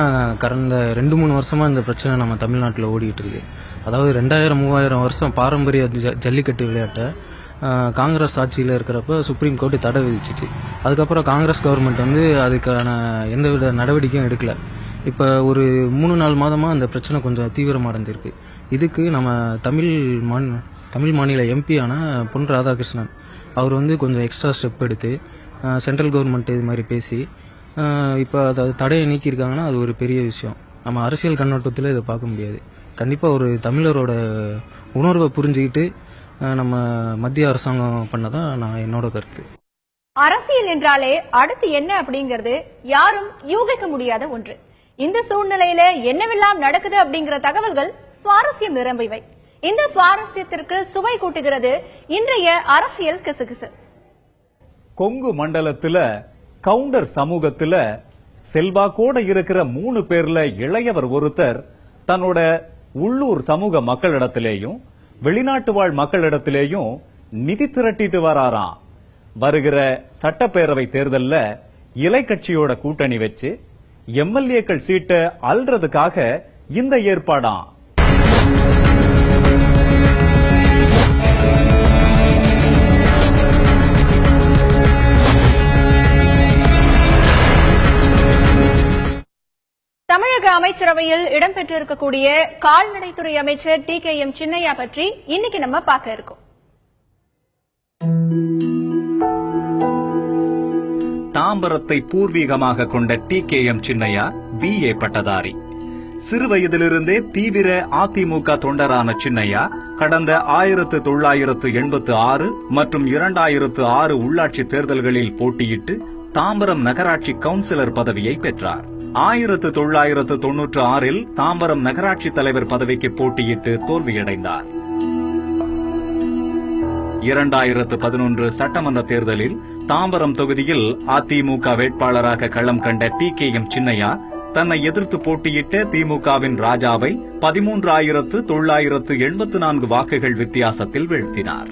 கடந்த 2-3 வருஷமா இந்த பிரச்சனை நம்ம தமிழ்நாட்டில் ஓடிட்டு இருக்கு. அதாவது 2000-3000 வருஷம் பாரம்பரிய ஜல்லிக்கட்டு விளையாட்டை காங்கிரஸ் ஆட்சியில் இருக்கிறப்ப சுப்ரீம் கோர்ட் தடை விதிச்சிச்சு. அதுக்கப்புறம் காங்கிரஸ் கவர்மெண்ட் அதுக்கான எந்தவித நடவடிக்கையும் எடுக்கல. இப்ப ஒரு 3-4 மாதமா அந்த பிரச்சனை கொஞ்சம் தீவிரமா இருந்திருக்கு. இதுக்கு நம்ம தமிழ் தமிழ் மாநில எம்பியான பொன் ராதாகிருஷ்ணன் அவர் வந்து கொஞ்சம் எக்ஸ்ட்ரா ஸ்டெப் எடுத்து சென்ட்ரல் கவர்மெண்ட் இது மாதிரி பேசி இப்போ அதை தடையை நீக்கியிருக்காங்கன்னா அது ஒரு பெரிய விஷயம். நம்ம அரசியல் கண்ணோட்டத்தில் இதை பார்க்க முடியாது. கண்டிப்பாக ஒரு தமிழரோட உணர்வை புரிஞ்சுக்கிட்டு நம்ம மத்திய அரசாங்கம் பண்ணதான் நான் என்னோட கருத்து. அரசியல் என்றாலே அடுத்து என்ன அப்படிங்கிறது யாரும் யூகிக்க முடியாத ஒன்று. இந்த சூழ்நிலையில என்னவெல்லாம் நடக்குது அப்படிங்கிற தகவல்கள் சுவாரஸ்யம் நிரம்பிவை. இந்த சுவாரஸ்யத்திற்கு சுவை கூட்டுகிறது இன்றைய அரசியல் கிசுகிசு. கொங்கு மண்டலத்துல கவுண்டர் சமூகத்துல செல்வாக்கோட இருக்கிற 3 பேர்ல இளையவர் ஒருத்தர் தன்னோட உள்ளூர் சமூக மக்களிடத்திலேயும் வெளிநாட்டு வாழ் மக்களிடத்திலேயும் நிதி திரட்டிட்டு வராராம். வருகிற சட்டப்பேரவை தேர்தல்ல இலை கட்சியோட கூட்டணி வச்சு எம்எல்ஏக்கள் சீட்டை அல்றதுக்காக இந்த ஏற்பாடாம். தமிழக அமைச்சரவையில் இடம்பெற்றிருக்கக்கூடிய கால்நடைத்துறை அமைச்சர் TKM சின்னையா பற்றி இன்னைக்கு நம்ம பார்க்க இருக்கோம். தாம்பரத்தை பூர்வீகமாக கொண்ட TKM சின்னையா BA பட்டதாரி. சிறுவயதிலிருந்தே தீவிர அதிமுக தொண்டரான சின்னையா கடந்த 1986 மற்றும் 2006 உள்ளாட்சி தேர்தல்களில் போட்டியிட்டு தாம்பரம் நகராட்சி கவுன்சிலர் பதவியை பெற்றார். 1996 தாம்பரம் நகராட்சி தலைவர் பதவிக்கு போட்டியிட்டு தோல்வியடைந்தார். 2011 சட்டமன்ற தேர்தலில் தாம்பரம் தொகுதியில் அதிமுக வேட்பாளராக களம் கண்ட TKM சின்னையா தன்னை எதிர்த்து போட்டியிட்ட திமுகவின் ராஜாவை 13,984 வாக்குகள் வித்தியாசத்தில் வீழ்த்தினார்.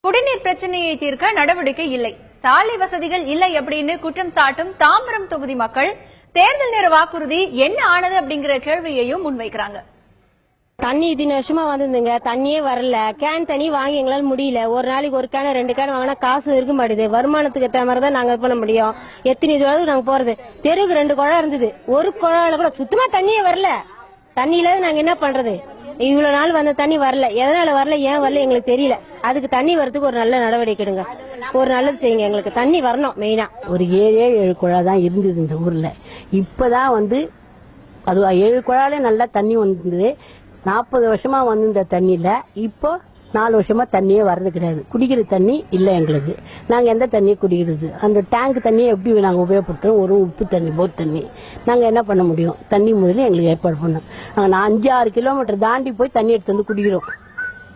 குடிநீர் பிரச்சனையை தீர்க்க நடவடிக்கை இல்லை, சாலை வசதிகள் இல்லை அப்படின்னு குற்றம் சாட்டும் தாம்பரம் தொகுதி மக்கள் தேர்தல் நேர வாக்குறுதி என்ன ஆனது அப்படிங்கிற கேள்வியையும் முன்வைக்கிறாங்க. தண்ணி இத்தனை வருஷமா வந்துருந்துங்க, தண்ணியே வரல. கேன் தண்ணி வாங்கி எங்களால முடியல. ஒரு நாளைக்கு ஒரு கேன் 2 கேன் வாங்கினா காசு இருக்க மாட்டேது. வருமானத்துக்கு ஏற்ற மாதிரி தான் நாங்க இது பண்ண முடியும். எத்தனை தூரம் நாங்க போறது? தெருவுக்கு 2 குழா இருந்தது, ஒரு குழாயில கூட சுத்தமா தண்ணியே வரல. தண்ணியில நாங்க என்ன பண்றது? இவ்வளவு நாள் வந்த தண்ணி வரல, எதனால வரல, ஏன் வரல எங்களுக்கு தெரியல. அதுக்கு தண்ணி வரதுக்கு ஒரு நல்ல நடவடிக்கை எடுங்க, ஒரு நல்லது செய்யுங்க. எங்களுக்கு தண்ணி வரணும். மெயினா ஒரு 7 குழா தான் இருந்தது இந்த ஊர்ல. இப்பதான் அது 7 குழால நல்லா தண்ணி வந்தது. 40 வருஷமா வந்து இந்த தண்ணியில இப்போ 4 வருஷமா தண்ணியே வர்றது கிடையாது. குடிக்கிற தண்ணி இல்ல எங்களுக்கு. நாங்க எந்த தண்ணியை குடிக்கிறது? அந்த டேங்க் தண்ணியை எப்படி நாங்க உபயோகப்படுத்துறோம்? ஒரு உப்பு தண்ணி, போர் தண்ணி. நாங்க என்ன பண்ண முடியும்? தண்ணி முதல்ல எங்களுக்கு ஏற்பாடு பண்ணோம். நாங்க 5-6 கிலோமீட்டர் தாண்டி போய் தண்ணி எடுத்து வந்து குடிக்கிறோம்.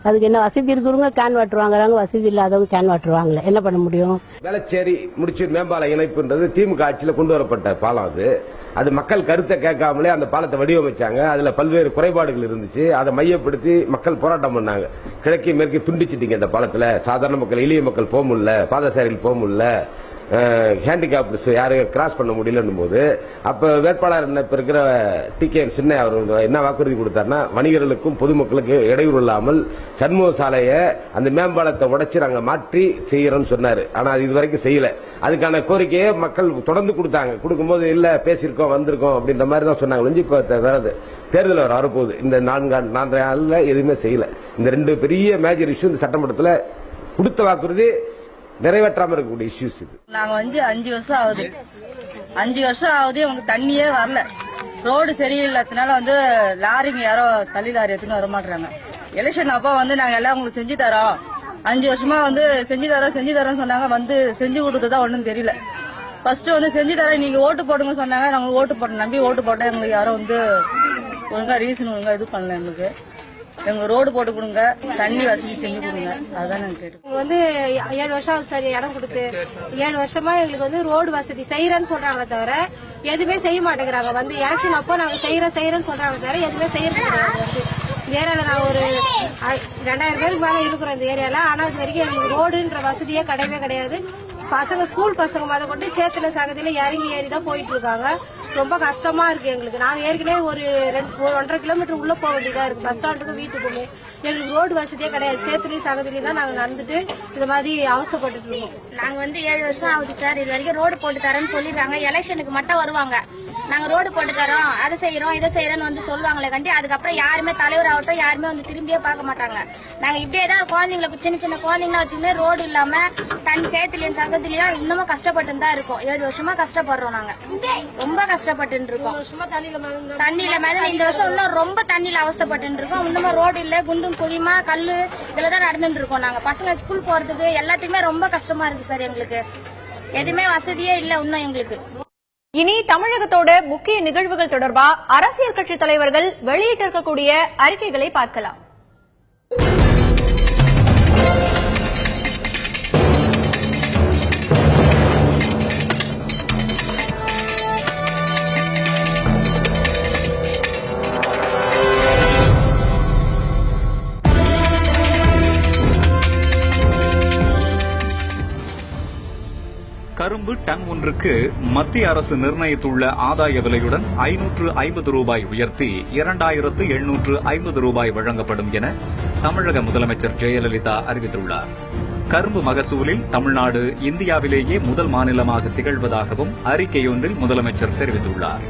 அதுக்கு என்ன வசதி இருக்கிறவங்க கேன் வாட்டர் வாங்குறாங்க, வசதி இல்லாதவங்க கேன் வாட்டர் வாங்கல. என்ன பண்ண முடியும்? வேளச்சேரி முடிச்சு மேம்பால இணைப்புன்றது திமுக ஆட்சியில் கொண்டு வரப்பட்ட பாலம். அது மக்கள் கருத்தை கேட்காமலே அந்த பாலத்தை வடிவமைச்சாங்க. அதுல பல்வேறு குறைபாடுகள் இருந்துச்சு. அதை மையப்படுத்தி மக்கள் போராட்டம் பண்ணாங்க. கிழக்கே மேற்கே துண்டிச்சிட்டீங்க இந்த பாலத்துல. சாதாரண மக்கள், எளிய மக்கள் போக முடியல, பாதசாரிகள் போக முடியல, ஹேண்டிகேப்ட் யாரும் கிராஸ் பண்ண முடியலன்னும் போது அப்ப வேட்பாளர் இப்ப இருக்கிற TKM சின்னையா அவர் என்ன வாக்குறுதி கொடுத்தாருன்னா, வணிகர்களுக்கும் பொதுமக்களுக்கும் இடையூறு இல்லாமல் சண்முக சாலையை அந்த மேம்பாலத்தை உடைச்சு நாங்க மாற்றி செய்யறோம்னு சொன்னாரு. ஆனா அது இதுவரைக்கும் செய்யல. அதுக்கான கோரிக்கையை மக்கள் தொடர்ந்து கொடுத்தாங்க. கொடுக்கும்போது இல்ல பேசியிருக்கோம், வந்திருக்கோம் அப்படின்ற மாதிரி தான் சொன்னாங்க. இப்ப வேறது தேர்தல் வரப்போகுது. இந்த 4 நாள்ல எதுவுமே செய்யல. இந்த 2 பெரிய மேஜர் இஷ்யூ இந்த சட்டமன்றத்தில் கொடுத்த வாக்குறுதி நிறைவேற்றாம இருக்கக்கூடிய இஷ்யூஸ் இது. நாங்க 5 வருஷம் ஆகுது. 5 வருஷம் ஆகுது, உங்களுக்கு தண்ணியே வரல. ரோடு சரியில்லாதனால லாரிங்க யாரோ தள்ளி லாரி எடுத்துன்னு வர மாட்டாங்க. எலெக்ஷன் அப்ப நாங்க எல்லாம் உங்களுக்கு செஞ்சு தரோம், 5 வருஷமா செஞ்சு தரோம் சொன்னாங்க. செஞ்சு கொடுத்ததா ஒண்ணும் தெரியல. ஃபர்ஸ்ட் செஞ்சு தரோம், நீங்க ஓட்டு போடுங்க சொன்னாங்க. நாங்க ஓட்டு போட்டோம், நம்பி ஓட்டு போட்டோம். எங்களுக்கு யாரும் ஒழுங்கா ரீசன் ஒழுங்கா இது பண்ணல. எங்களுக்கு ரோடு போட்டு கொடுங்க, தண்ணி வசதி செஞ்சு கொடுங்க. அதான் நாங்க கேட்டோம். 7 வருஷம் சரி இடம் கொடுத்து 7 வருஷமா எங்களுக்கு ரோடு வசதி செய்யறேன்னு சொல்றாங்க தவிர எதுவுமே செய்ய மாட்டேங்கிறாங்க. எலெக்ஷன் அப்போ நாங்க செய்யறேன்னு சொல்றாங்க தவிர எதுவுமே செய்யறது கிடையாது. இந்த ஏரியால நான் ஒரு 2000 பேருக்கு மேல இருக்கிறோம் இந்த ஏரியால. ஆனா இது வரைக்கும் எங்களுக்கு ரோடுன்ற வசதியே கிடையவே கிடையாது. பசங்க ஸ்கூல் பசங்க மேல கொண்டு சேத்துல சகதியில இறங்கி ஏறிதான் போயிட்டு இருக்காங்க. ரொம்ப கஷ்டமா இருக்கு எங்களுக்கு. நாங்க ஏற்கனவே ஒரு 1.5 கிலோமீட்டர் உள்ள போக வேண்டியதா இருக்கு, பஸ் ஸ்டாண்டுக்கும் வீட்டுக்குமே. எங்களுக்கு ரோடு வசதியே கிடையாது. சேத்துலயும் சகதிலையும் தான் நாங்க நடந்துட்டு இந்த மாதிரி அவசரப்பட்டு இருக்கோம். நாங்க 7 வருஷம் ஆகுது சார். இது வரைக்கும் ரோடு போட்டு தரேன்னு சொல்லிடுறாங்க. எலெக்ஷனுக்கு மட்டும் வருவாங்க. நாங்க ரோடு போட்டு தரோம், அதை செய்யறோம், இதை செய்யறோம்னு வந்து சொல்லுவாங்களே கண்டி அதுக்கப்புறம் யாருமே தலைவர் ஆகட்டும் யாருமே வந்து திரும்பியே பார்க்க மாட்டாங்க. நாங்க இப்படியேதான் குழந்தைங்களை சின்ன சின்ன குழந்தைங்களா வச்சுக்கிட்டு ரோடு இல்லாம தண்ணி சேத்துலயும் சங்கத்திலயும் இன்னமும் கஷ்டப்பட்டு தான் இருக்கோம். 7 வருஷமா கஷ்டப்படுறோம். நாங்க ரொம்ப கஷ்டப்பட்டு இருக்கோம். தண்ணியில மேல இந்த வருஷம் இன்னும் ரொம்ப தண்ணியில அவஸ்தப்பட்டு இருக்கோம். இன்னமும் ரோடு இல்ல, குண்டும் குழிமா கல்லு இதுலதான் நடந்துட்டு இருக்கோம். நாங்க பசங்க ஸ்கூல் போறதுக்கு எல்லாத்துக்குமே ரொம்ப கஷ்டமா இருக்கு சார். எங்களுக்கு எதுவுமே வசதியே இல்ல இன்னும் எங்களுக்கு. இனி தமிழகத்தோட முக்கிய நிகழ்வுகள் தொடர்பா அரசியல் கட்சி தலைவர்கள் வெளியிட்டிருக்கக்கூடிய அறிக்கைகளை பார்க்கலாம். கரும்பு டன் ஒன்றுக்கு மத்திய அரசு நிர்ணயித்துள்ள ஆதாய விலையுடன் 550 ரூபாய் உயர்த்தி 2750 ரூபாய் வழங்கப்படும் என தமிழக முதலமைச்சர் ஜெயலலிதா அறிவித்துள்ளார். கரும்பு மகசூலில் தமிழ்நாடு இந்தியாவிலேயே முதல் மாநிலமாக திகழ்வதாகவும் அறிக்கையொன்றில் முதலமைச்சர் தெரிவித்துள்ளார்.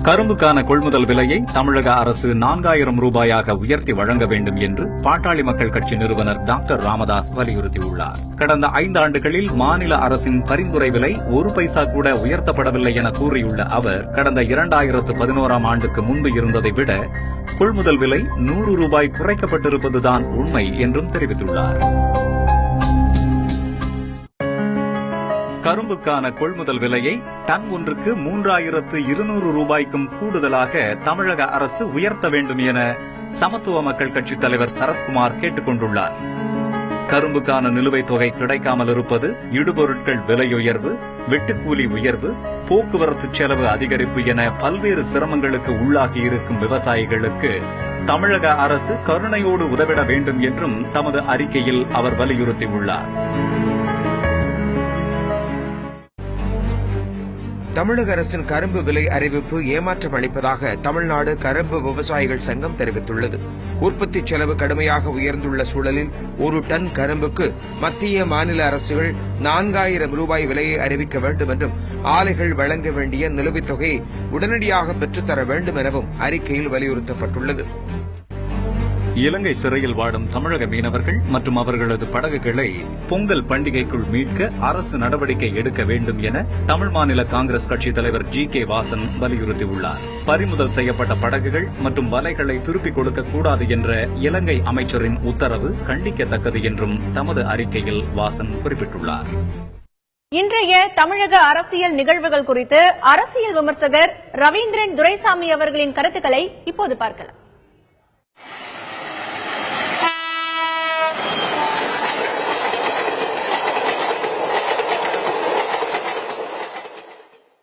கரும்புக்கான கொள்முதல் விலையை தமிழக அரசு 4000 ரூபாயாக உயர்த்தி வழங்க வேண்டும் என்று பாட்டாளி மக்கள் கட்சி நிறுவனர் டாக்டர் ராமதாஸ் வலியுறுத்தியுள்ளார். கடந்த 5 ஆண்டுகளில் மாநில அரசின் பரிந்துரை விலை 1 பைசா கூட உயர்த்தப்படவில்லை என கூறியுள்ள அவர், கடந்த 2011ஆம் ஆண்டுக்கு முன்பு இருந்ததை விட கொள்முதல் விலை 100 ரூபாய் குறைக்கப்பட்டிருப்பதுதான் உண்மை என்றும் தெரிவித்துள்ளார். கரும்புக்கான கொள்முதல் விலையை டன் ஒன்றுக்கு 3200 ரூபாய்க்கும் கூடுதலாக தமிழக அரசு உயர்த்த வேண்டும் என சமத்துவ மக்கள் கட்சித் தலைவர் சரத்குமார் கேட்டுக் கொண்டுள்ளார். கரும்புக்கான நிலுவைத் தொகை கிடைக்காமல் இருப்பது, இடுபொருட்கள் விலையுயர்வு, வெட்டுக்கூலி உயர்வு, போக்குவரத்து செலவு அதிகரிப்பு என பல்வேறு சிரமங்களுக்கு உள்ளாகி இருக்கும் விவசாயிகளுக்கு தமிழக அரசு கருணையோடு உதவிட வேண்டும் என்றும் தமது அறிக்கையில் அவர் வலியுறுத்தியுள்ளார். தமிழக அரசின் கரும்பு விலை அறிவிப்பு ஏமாற்றம் அளிப்பதாக தமிழ்நாடு கரும்பு விவசாயிகள் சங்கம் தெரிவித்துள்ளது. உற்பத்தி செலவு கடுமையாக உயர்ந்துள்ள சூழலில் 1 டன் கரும்புக்கு மத்திய மாநில அரசுகள் 4000 ரூபாய் விலையை அறிவிக்க வேண்டும் என்றும், ஆலைகள் வழங்க வேண்டிய நிலுவைத் தொகையை உடனடியாக பெற்றுத்தர வேண்டும் எனவும் அறிக்கையில் வலியுறுத்தப்பட்டுள்ளது. இலங்கை சிறையில் வாடும் தமிழக மீனவர்கள் மற்றும் அவர்களது படகுகளை பொங்கல் பண்டிகைக்குள் மீட்க அரசு நடவடிக்கை எடுக்க வேண்டும் என தமிழ் மாநில காங்கிரஸ் கட்சித் தலைவர் ஜி.கே. வாசன் வலியுறுத்தியுள்ளார். பறிமுதல் செய்யப்பட்ட படகுகள் மற்றும் வலைகளை திருப்பிக் கொடுக்க கூடாது என்ற இலங்கை அமைச்சரின் உத்தரவு கண்டிக்கத்தக்கது என்றும் தமது அறிக்கையில் வாசன் குறிப்பிட்டுள்ளார். இன்றைய தமிழக அரசியல் நிகழ்வுகள் குறித்து அரசியல் விமர்சகர் ரவீந்திரன் துரைசாமி அவர்களின் கருத்துக்களை இப்போது பார்க்கலாம்.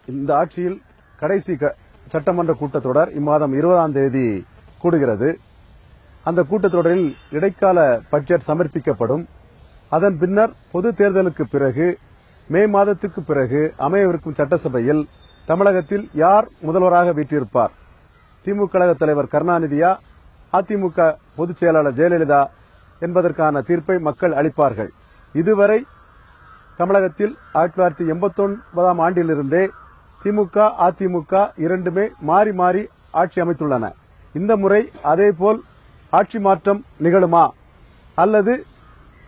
இந்த ஆட்சியில் கடைசி சட்டமன்ற கூட்டத்தொடர் இம்மாதம் 20ஆம் தேதி கூடுகிறது. அந்த கூட்டத்தொடரில் இடைக்கால பட்ஜெட் சமர்ப்பிக்கப்படும். அதன் பின்னர் பொது தேர்தலுக்கு பிறகு மே மாதத்துக்கு பிறகு அமையவிருக்கும் சட்டசபையில் தமிழகத்தில் யார் முதல்வராக வீற்றிருப்பார்? திமுக கழக தலைவர் கருணாநிதியா, அதிமுக பொதுச் செயலாளர் ஜெயலலிதா என்பதற்கான தீர்ப்பை மக்கள் அளிப்பார்கள். இதுவரை தமிழகத்தில் 1989ஆம் ஆண்டிலிருந்தே திமுக அதிமுக இரண்டுமே மாறி மாறி ஆட்சி அமைத்துள்ளன. இந்த முறை அதேபோல் ஆட்சி மாற்றம் நிகழுமா அல்லது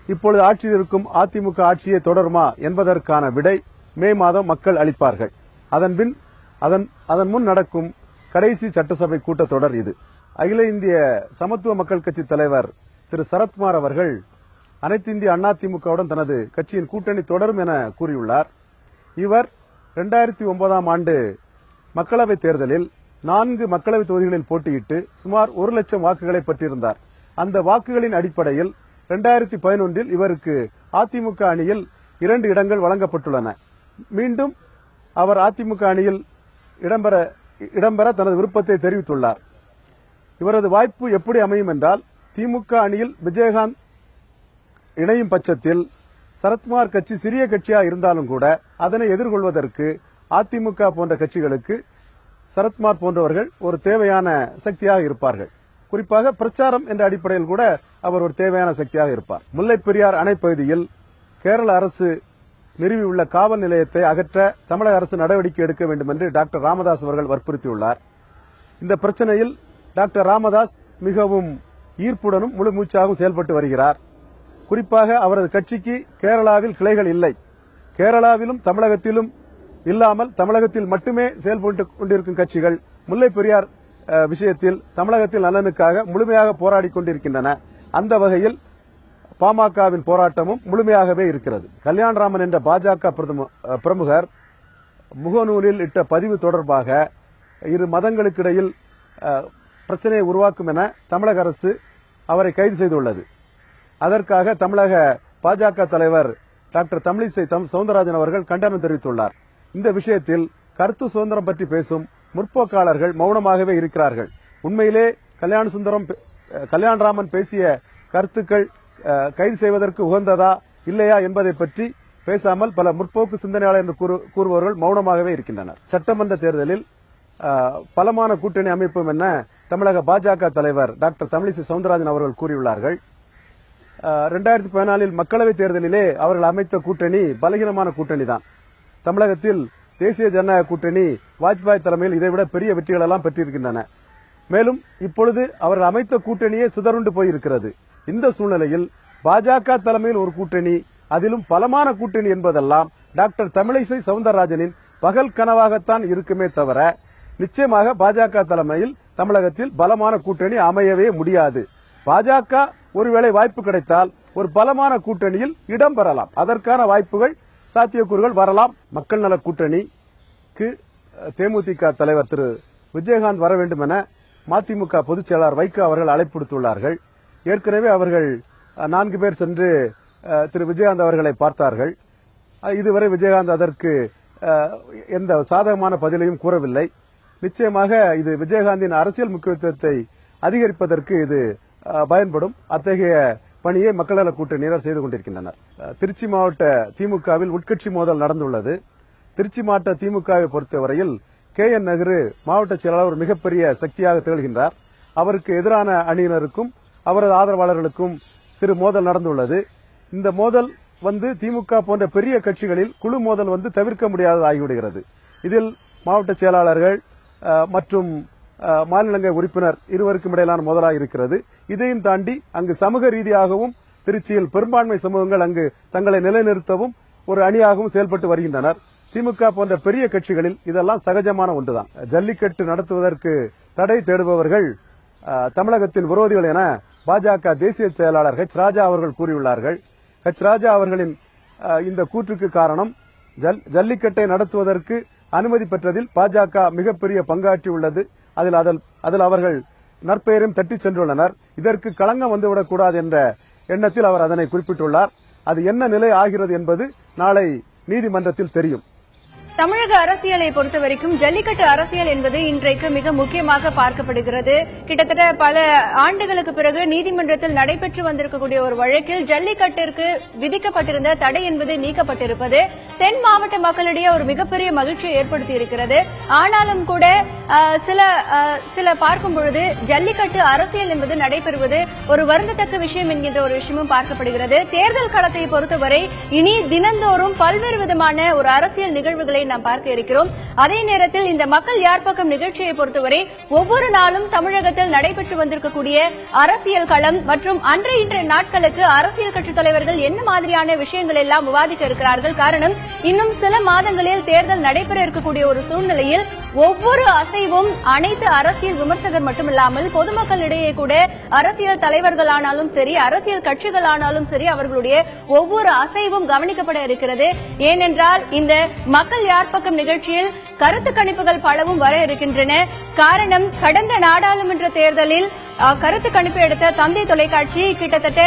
இப்பொழுது ஆட்சியில் இருக்கும் அதிமுக ஆட்சியே தொடருமா என்பதற்கான விடை மே மாதம் மக்கள் அளிப்பார்கள். அதன் முன் நடக்கும் கடைசி சட்டசபை கூட்டத்தொடர் இது. அகில இந்திய சமத்துவ மக்கள் கட்சி தலைவர் திரு சரத்குமார் அவர்கள் அனைத்து இந்திய அண்ணா திமுகவுடன் தனது கட்சியின் கூட்டணி தொடரும் என கூறியுள்ளார். இவர் 2009ஆம் ஆண்டு மக்களவைத் தேர்தலில் 4 மக்களவைத் தொகுதிகளில் போட்டியிட்டு சுமார் 1 லட்சம் வாக்குகளை பெற்றிருந்தார். அந்த வாக்குகளின் அடிப்படையில் 2011இல் இவருக்கு அதிமுக அணியில் 2 இடங்கள் வழங்கப்பட்டுள்ளன. மீண்டும் அவர் அதிமுக அணியில் இடம்பெற தனது விருப்பத்தை தெரிவித்துள்ளார். இவரது வாய்ப்பு எப்படி அமையும் என்றால், திமுக அணியில் விஜயகாந்த் இணையும் பட்சத்தில் சரத்குமார் கட்சி சிறிய கட்சியா இருந்தாலும் கூட அதனை எதிர்கொள்வதற்கு அதிமுக போன்ற கட்சிகளுக்கு சரத்குமார் போன்றவர்கள் ஒரு தேவையான சக்தியாக இருப்பார்கள். குறிப்பாக பிரச்சாரம் என்ற அடிப்படையில் கூட அவர் ஒரு தேவையான சக்தியாக இருப்பார். முல்லைப் பெரியார் அணை பகுதியில் கேரள அரசு நிறுவியுள்ள காவல் நிலையத்தை அகற்ற தமிழக அரசு நடவடிக்கை எடுக்க வேண்டும் என்று டாக்டர் ராமதாஸ் அவர்கள் வற்புறுத்தியுள்ளார். இந்த பிரச்சனையில் டாக்டர் ராமதாஸ் மிகவும் ஈர்ப்புடனும் முழு மூச்சாகவும் செயல்பட்டு வருகிறார். குறிப்பாக அவரது கட்சிக்கு கேரளாவில் கிளைகள் இல்லை. கேரளாவிலும் தமிழகத்திலும் இல்லாமல் தமிழகத்தில் மட்டுமே செயல்பட்டுக் கொண்டிருக்கும் கட்சிகள் முல்லை பெரியார் விஷயத்தில் தமிழகத்தில் நலனுக்காக முழுமையாக போராடிக் கொண்டிருக்கின்றன. அந்த வகையில் பாமகவின் போராட்டமும் முழுமையாகவே இருக்கிறது. கல்யாணராமன் என்ற பாஜக பிரமுகர் முகநூலில் இட்ட பதிவு தொடர்பாக இரு மதங்களுக்கிடையில் பிரச்சனையை உருவாக்கும் என தமிழக அரசு அவரை கைது செய்துள்ளது. அதற்காக தமிழக பாஜக தலைவர் டாக்டர் தமிழிசை சவுந்தரராஜன் அவர்கள் கண்டனம் தெரிவித்துள்ளார். இந்த விஷயத்தில் கருத்து சுதந்திரம் பற்றி பேசும் முற்போக்காளர்கள் மௌனமாகவே இருக்கிறார்கள். உண்மையிலே கல்யாணராமன் பேசிய கருத்துக்கள் கைது செய்வதற்கு உகந்ததா இல்லையா என்பதை பற்றி பேசாமல் பல முற்போக்கு சிந்தனையாளர் என்று கூறுபவர்கள் மௌனமாகவே இருக்கின்றனர். சட்டமன்ற தேர்தலில் பலமான கூட்டணி அமைப்போம் என தமிழக பாஜக தலைவர் டாக்டர் தமிழிசை சவுந்தரராஜன் அவர்கள் கூறியுள்ளார்கள். 2014 மக்களவைத் தேர்தலிலே அவர்கள் அமைத்த கூட்டணி பலகீனமான கூட்டணி தான். தமிழகத்தில் தேசிய ஜனநாயக கூட்டணி வாஜ்பாய் தலைமையில் இதைவிட பெரிய வெற்றிகள் எல்லாம் பெற்றிருக்கின்றன. மேலும் இப்பொழுது அவர்கள் அமைத்த கூட்டணியே சிதறுண்டு போயிருக்கிறது. இந்த சூழ்நிலையில் பாஜக தலைமையில் ஒரு கூட்டணி, அதிலும் பலமான கூட்டணி என்பதெல்லாம் டாக்டர் தமிழிசை சவுந்தரராஜனின் பகல் கனவாகத்தான் இருக்குமே தவிர நிச்சயமாக பாஜக தலைமையில் தமிழகத்தில் பலமான கூட்டணி அமையவே முடியாது. பாஜக ஒருவேளை வாய்ப்பு கிடைத்தால் ஒரு பலமான கூட்டணியில் இடம் பெறலாம். அதற்கான வாய்ப்புகள் சாத்தியக்கூறுகள் வரலாம். மக்கள் நல கூட்டணிக்கு தேமுதிக தலைவர் திரு விஜயகாந்த் வர வேண்டும் என மதிமுக பொதுச் செயலாளர் வைகோ அவர்கள் அழைப்பு விடுத்துள்ளார்கள். ஏற்கனவே அவர்கள் 4 பேர் சென்று திரு விஜயகாந்த் அவர்களை பார்த்தார்கள். இதுவரை விஜயகாந்த் அதற்கு எந்த சாதகமான பதிலையும் கூறவில்லை. நிச்சயமாக இது விஜயகாந்தின் அரசியல் முக்கியத்துவத்தை அதிகரிப்பதற்கு இது பயன்படும். அத்தகைய பணியை மக்கள் நல கூட்டணியினர் செய்து கொண்டிருக்கின்றனர். திருச்சி மாவட்ட திமுகவில் உட்கட்சி மோதல் நடந்துள்ளது. திருச்சி மாவட்ட திமுகவை பொறுத்தவரையில் KN நகரு மாவட்ட செயலாளர் ஒரு மிகப்பெரிய சக்தியாக திகழ்கின்றார். அவருக்கு எதிரான அணியினருக்கும் அவரது ஆதரவாளர்களுக்கும் சிறு மோதல் நடந்துள்ளது. இந்த மோதல் திமுக போன்ற பெரிய கட்சிகளில் குழு மோதல் தவிர்க்க முடியாதது ஆகிவிடுகிறது. இதில் மாவட்ட செயலாளர்கள் மற்றும் மாநிலங்களவை உறுப்பினர் இருவருக்கும் இடையிலான மோதலாக இருக்கிறது. இதையும் தாண்டி அங்கு சமூக ரீதியாகவும் திருச்சியில் பெரும்பான்மை சமூகங்கள் அங்கு தங்களை நிலைநிறுத்தவும் ஒரு அணியாகவும் செயல்பட்டு வருகின்றனர். திமுக போன்ற பெரிய கட்சிகளில் இதெல்லாம் சகஜமான ஒன்றுதான். ஜல்லிக்கட்டு நடத்துவதற்கு தடை தேடுபவர்கள் தமிழகத்தின் விரோதிகள் என பாஜக தேசிய செயலாளர் H. ராஜா அவர்கள் கூறியுள்ளார்கள். H. ராஜா அவர்களின் இந்த கூற்றுக்கு காரணம் ஜல்லிக்கட்டை நடத்துவதற்கு அனுமதி பெற்றதில் பாஜக மிகப்பெரிய பங்காற்றியுள்ளது. அதில் அவர்கள் நற்பெயரையும் தட்டி சென்றுள்ளனர். இதற்கு களங்கம் வந்துவிடக்கூடாது என்ற எண்ணத்தில் அவர் அதனை குறிப்பிட்டுள்ளார். அது என்ன நிலை ஆகிறது என்பது நாளை நீதிமன்றத்தில் தெரியும். தமிழக அரசியலை பொறுத்தவரைக்கும் ஜல்லிக்கட்டு அரசியல் என்பது இன்றைக்கு மிக முக்கியமாக பார்க்கப்படுகிறது. கிட்டத்தட்ட பல ஆண்டுகளுக்கு பிறகு நீதிமன்றத்தில் நடைபெற்று வந்திருக்கக்கூடிய ஒரு வழக்கில் ஜல்லிக்கட்டிற்கு விதிக்கப்பட்டிருந்த தடை என்பது நீக்கப்பட்டிருப்பது தென் மாவட்ட மக்களிடையே ஒரு மிகப்பெரிய மகிழ்ச்சியை ஏற்படுத்தி இருக்கிறது. ஆனாலும் கூட சில பார்க்கும் பொழுது ஜல்லிக்கட்டு அரசியல் என்பது நடைபெறுவது ஒரு வருந்தத்தக்க விஷயம் என்கின்ற ஒரு விஷயமும் பார்க்கப்படுகிறது. தேர்தல் களத்தை பொறுத்தவரை இனி தினந்தோறும் பல்வேறு விதமான ஒரு அரசியல் நிகழ்வுகளை நாம் பார்க்க இருக்கிறோம். அதே நேரத்தில் இந்த மக்கள் யார் பக்கம் நிகழ்ச்சியை பொறுத்தவரை ஒவ்வொரு நாளும் தமிழகத்தில் நடைபெற்று வந்திருக்கக்கூடிய அரசியல் களம் மற்றும் இன்றைய நாட்களுக்கு அரசியல் கட்சித் தலைவர்கள் என்ன மாதிரியான விஷயங்கள் எல்லாம் விவாதிக்க இருக்கிறார்கள். காரணம் இன்னும் சில மாதங்களில் தேர்தல் நடைபெற இருக்கக்கூடிய ஒரு சூழ்நிலையில் ஒவ்வொரு அசைவும் அனைத்து அரசியல் விமர்சகர் மட்டுமில்லாமல் பொதுமக்களிடையே கூட அரசியல் தலைவர்களானாலும் சரி அரசியல் கட்சிகளானாலும் சரி அவர்களுடைய ஒவ்வொரு அசைவும் கவனிக்கப்பட இருக்கிறது. ஏனென்றால் இந்த மக்கள் யார் பக்கம் நிகழ்ச்சியில் கருத்து கணிப்புகள் பலவும் வர இருக்கின்றன. காரணம் கடந்த நாடாளுமன்ற தேர்தலில் கருத்து கணிப்பு எடுத்த தந்தை தொலைக்காட்சி கிட்டத்தட்ட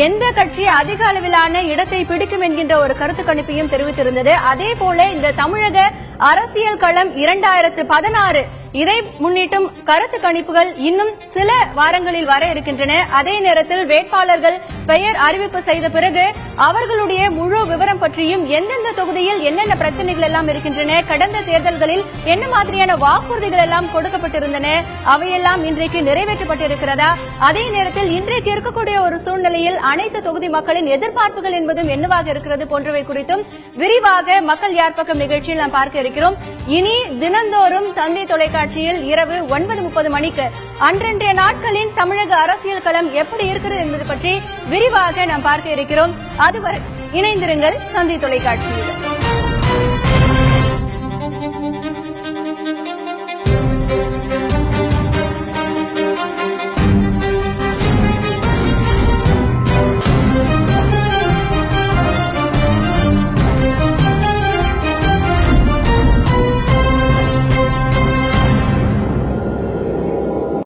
எந்த கட்சி அதிக அளவிலான இடத்தை பிடிக்கும் என்கின்ற ஒரு கருத்து கணிப்பையும் தெரிவித்திருந்தது. அதே போல இந்த தமிழக அரசியல் களம் 2016 இதை முன்னிட்டும் கருத்து கணிப்புகள் இன்னும் சில வாரங்களில் வர இருக்கின்றன. அதே நேரத்தில் வேட்பாளர்கள் பெயர் அறிவிப்பு செய்த பிறகு அவர்களுடைய முழு விவரம் பற்றியும் எந்தெந்த தொகுதியில் என்னென்ன பிரச்சனைகள் எல்லாம் இருக்கின்றன, கடந்த தேர்தல்களில் என்ன மாதிரியான வாக்குறுதிகள் எல்லாம் கொடுக்கப்பட்டிருந்தன, அவையெல்லாம் இன்றைக்கு நிறைவேற்றப்பட்டிருக்கிறதா, அதே நேரத்தில் இன்றைக்கு இருக்கக்கூடிய ஒரு சூழ்நிலையில் அனைத்து தொகுதி மக்களின் எதிர்பார்ப்புகள் என்பதும் என்னவாக இருக்கிறது போன்றவை குறித்தும் விரிவாக மக்கள் யார் பக்கம் நிகழ்ச்சியில் நாம் பார்க்க இருக்கிறோம். இனி தினந்தோறும் தந்தி தொலைக்காட்சியில் இரவு 9:30 மணிக்கு அன்றன்றைய நாட்களின் தமிழக அரசியல் களம் எப்படி இருக்கிறது என்பது பற்றி விரிவாக நாம் பார்க்க இருக்கிறோம். அதுவரை இணைந்திருங்கள் தந்தி தொலைக்காட்சியில்.